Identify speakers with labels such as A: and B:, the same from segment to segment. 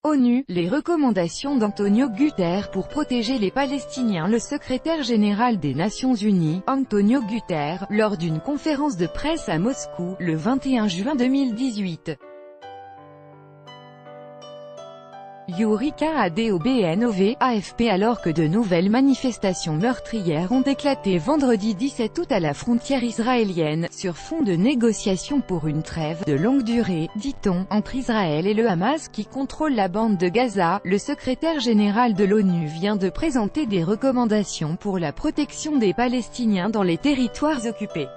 A: ONU, les recommandations d'Antonio Guterres pour protéger les Palestiniens. Le secrétaire général des Nations Unies, Antonio Guterres, lors d'une conférence de presse à Moscou, le 21 juin 2018. Yurika Adobnov, AFP. Alors que de nouvelles manifestations meurtrières ont éclaté vendredi 17 août à la frontière israélienne, sur fond de négociations pour une trêve de longue durée, dit-on, entre Israël et le Hamas qui contrôle la bande de Gaza, le secrétaire général de l'ONU vient de présenter des recommandations pour la protection des Palestiniens dans les territoires occupés.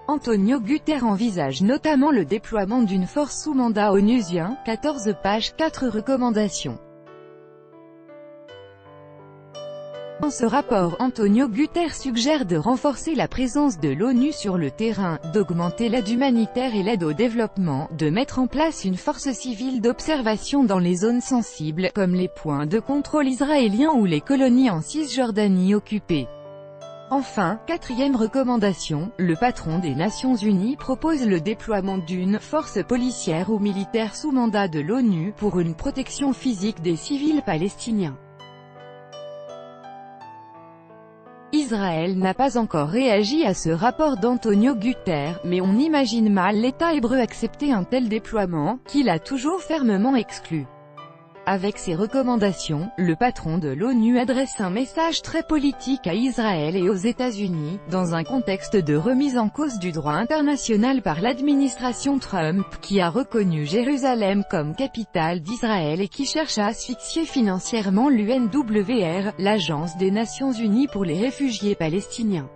A: Antonio Guterres envisage notamment le déploiement d'une force sous mandat onusien, 14 pages, 4 recommandations. Dans ce rapport, Antonio Guterres suggère de renforcer la présence de l'ONU sur le terrain, d'augmenter l'aide humanitaire et l'aide au développement, de mettre en place une force civile d'observation dans les zones sensibles, comme les points de contrôle israéliens ou les colonies en Cisjordanie occupées. Enfin, quatrième recommandation, le patron des Nations Unies propose le déploiement d'une force policière ou militaire sous mandat de l'ONU pour une protection physique des civils palestiniens. Israël n'a pas encore réagi à ce rapport d'Antonio Guterres, mais on imagine mal l'État hébreu accepter un tel déploiement, qu'il a toujours fermement exclu. Avec ces recommandations, le patron de l'ONU adresse un message très politique à Israël et aux États-Unis, dans un contexte de remise en cause du droit international par l'administration Trump, qui a reconnu Jérusalem comme capitale d'Israël et qui cherche à asphyxier financièrement l'UNWR, l'Agence des Nations Unies pour les réfugiés palestiniens.